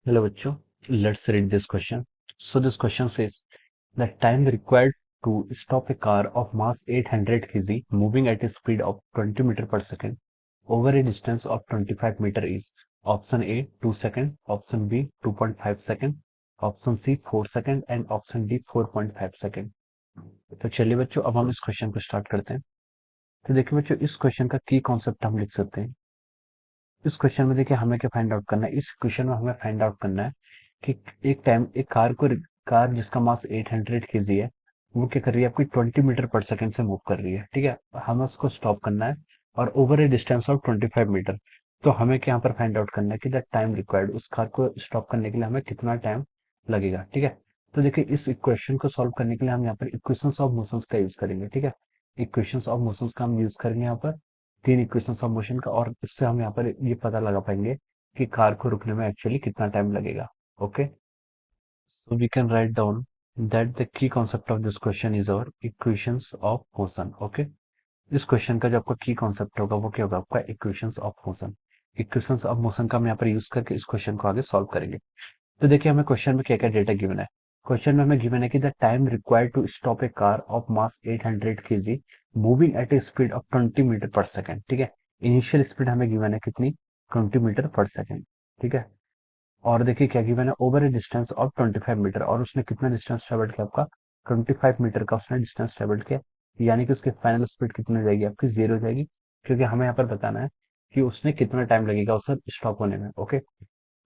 Hello, bachcho. Let's read this question. So this question says the time required to stop a car of mass 800 kg moving at a speed of 20 meter per second over a distance of 25 meter is option A 2 second, option B 2.5 second, option C 4 second and option D 4.5 second. तो चलिए बच्चों अब हम इस question को start करते हैं। तो देखिए बच्चों इस क्वेश्चन का की कॉन्सेप्ट हम लिख सकते हैं। इस क्वेश्चन में देखिए हमें क्या फाइंड आउट करना है, इस क्वेश्चन में हमें फाइंड आउट करना है कि एक कार जिसका मास 800 केजी है वो क्या कर रही है, आपकी 20 मीटर पर सेकंड से मूव कर रही है। ठीक है, हमें उसको स्टॉप करना है और over a distance of 25 metre. तो हमें क्या यहाँ पर फाइंड आउट करना है कि द टाइम रिक्वायर्ड, उस कार को स्टॉप करने के लिए हमें कितना टाइम लगेगा। ठीक है, तो देखिए इस इक्वेशन को सॉल्व करने के लिए हम यहाँ पर इक्वेशंस ऑफ मोशंस का यूज करेंगे। ठीक है, इक्वेशंस ऑफ मोशंस का हम यूज करेंगे यहाँ पर तीन इक्वेशंस ऑफ मोशन का, और इससे हम यहाँ पर ये पता लगा पाएंगे कि कार को रुकने में एक्चुअली कितना टाइम लगेगा। Okay, so we can write down that the key concept of this question is our equations of motion. Okay, इस क्वेश्चन का जो आपका की कॉन्सेप्ट होगा वो क्या होगा, आपका equations of motion. Equations of motion का हम यहाँ पर यूज करके इस क्वेश्चन को आगे सॉल्व करेंगे। तो देखिए हमें क्वेश्चन में क्या क्या डेटा गिवन है। क्वेश्चन में हमें गिवन है कि the time required to stop a car of mass 800 KG moving at a speed of 20 metre per second. ठीक है, इनिशियल स्पीड हमें गिवन है कितनी, 20 मीटर पर सेकंड। ठीक है, और देखिए क्या गिवन है, over a distance of 25 metre, और उसने कितना डिस्टेंस ट्रेवल किया, आपका 25 मीटर का उसने डिस्टेंस ट्रेवल किया। यानी कि उसकी फाइनल स्पीड कितनी हो जाएगी, आपकी जीरो हो जाएगी, क्योंकि हमें यहाँ पर बताना है कि उसने कितना टाइम लगेगा उसे स्टॉप होने में। ओके,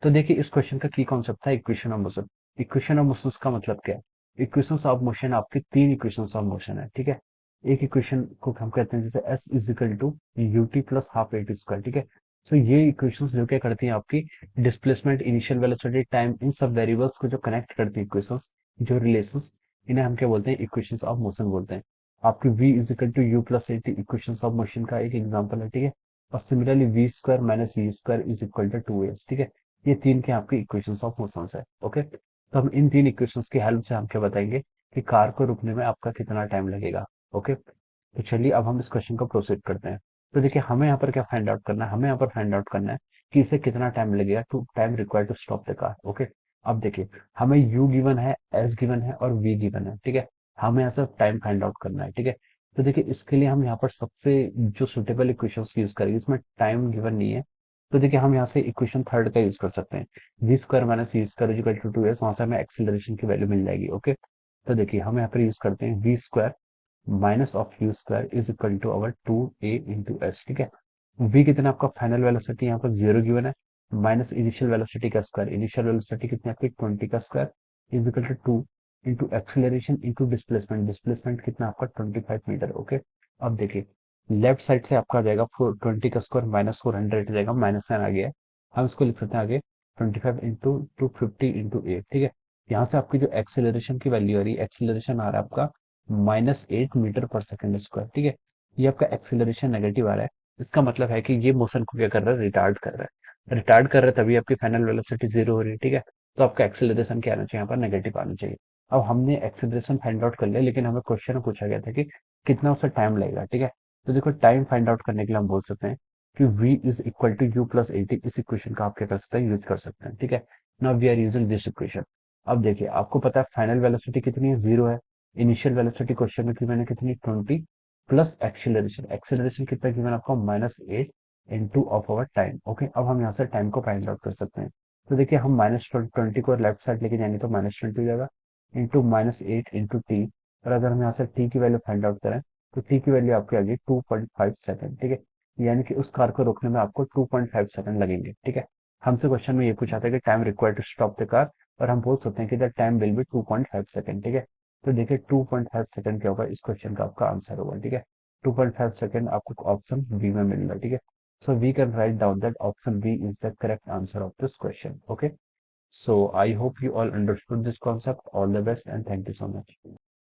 तो देखिए इस क्वेश्चन का की कॉन्सेप्ट था equation of motion. Equation of motion का मतलब क्या है, इक्वेशन ऑफ मोशन आपके तीन इक्वेशन ऑफ मोशन है। ठीक है, एक इक्वेशन को हम कहते हैं जैसे S is equal to U T plus half A T square. ठीक है, सो ये इक्वेशन जो क्या करती हैं, आपकी डिस्प्लेसमेंट, इनिशियल वेलोसिटी, टाइम, इन सब वेरिएबल्स को जो कनेक्ट करती है इक्वेशंस, जो रिलेशंस, इन्हें हम क्या बोलते हैं, इक्वेशंस ऑफ मोशन बोलते हैं। आपकी v is equal to U plus A T equations of motion का एक एग्जांपल है। ठीक है, और similarly V square minus U square is equal to 2s। ठीक है, ये तीन के आपके इक्वेशंस ऑफ मोशंस है। ओके, तो हम इन तीन इक्वेशंस की हेल्प से हम क्या बताएंगे कि कार को रुकने में आपका कितना टाइम लगेगा। ओके, तो चलिए अब हम इस क्वेश्चन को प्रोसीड करते हैं। तो देखिए हमें यहाँ पर क्या फाइंड आउट करना है, हमें यहाँ पर फाइंड आउट करना है कि इसे कितना टाइम लगेगा to time required to stop the car. Okay, अब देखिए हमें u गिवन है, s गिवन है और v गिवन है। ठीक है, हमें यहाँ से टाइम फाइंड आउट करना है। ठीक है, तो देखिए इसके लिए हम यहाँ पर सबसे जो सुटेबल इक्वेशन यूज करेंगे, इसमें टाइम गिवन नहीं है। तो देखिए हम यहाँ से इक्वेशन थर्ड का यूज कर सकते हैं, V square minus U square equal to 2s, वहां से हमें एक्सीलरेशन की वैल्यू मिल जाएगी। ओके, तो देखिए हम यहाँ पर यूज करते हैं V square minus of U square is equal to our 2a into S. ठीक है, v कितना आपका फाइनल वेलोसिटी यहाँ पर जीरो गिवन है, माइनस इनिशियल वेलोसिटी का स्क्वायर, इनिशियल वेलोसिटी कितनी आपकी 20 का square is equal to 2 into acceleration into displacement, displacement कितना आपका 25 मीटर। ओके, अब देखिए लेफ्ट साइड से आपका आ जाएगा 20 का स्क्वायर माइनस 400 हो जाएगा, माइनस साइन आ गया है, हम इसको लिख सकते हैं आगे 25 इंटू 250 इंटू ए। ठीक है, यहाँ से आपकी जो एक्सेलरेशन की वैल्यू आ रही है, एक्सेलरेशन आ रहा है आपका -8 मीटर पर सेकंड स्क्वायर। ठीक है, ये आपका एक्सेलरेशन नेगेटिव आ रहा है, इसका मतलब है कि ये मोशन को क्या कर रहा है, रिटार्ड कर रहा है। रिटार्ड कर रहा है तभी आपकी फाइनल वेलोसिटी जीरो हो रही है। ठीक है, तो आपका एक्सेलरेशन क्या आना चाहिए, यहाँ पर नेगेटिव आना चाहिए। अब हमने एक्सेलरेशन फाइंड आउट कर लिया, लेकिन हमें क्वेश्चन में पूछा गया था कि कितना उससे टाइम लगेगा। ठीक है, तो देखो टाइम फाइंड आउट करने के लिए हम बोल सकते हैं कि v is equal to U plus A T, इस इक्वेशन का आप क्या कर सकते हैं, यूज कर सकते हैं। ठीक है, now we are using this equation. अब देखिए आपको पता है फाइनल वेलोसिटी कितनी है, जीरो है। इनिशियल वेलोसिटी क्वेश्चन में मैंने कितनी, 20 प्लस एक्सीलरेशन, एक्सीलरेशन कितना गिवन आपको, -8 into of our time. Okay, अब हम यहाँ से टाइम को फाइंड आउट कर सकते हैं। तो देखिए हम -20 को लेफ्ट साइड लेके जाएंगे तो -20 हो जाएगा, इंटू -8 इंटू टी। और अगर हम यहाँ से टी की वैल्यू फाइंड आउट करें तो टी की वैल्यू आपकी आ गई 2.5 सेकंड। ठीक है, यानी कि उस कार को रोकने में आपको 2.5 सेकंड लगेंगे। ठीक है, हमसे क्वेश्चन में ये पूछा था कि time required to stop the car, और हम बोल सकते हैं कि the time will be 2.5 second. ठीक है, तो देखिए 2.5 सेकंड क्या होगा, इस क्वेश्चन का आपका आंसर होगा। ठीक है, 2.5 सेकंड आपको ऑप्शन बी में मिल रहा है। ठीक है, so we can write down that option B is the correct answer of this question. Okay, so I hope you all understood this concept. All the best and thank you so much.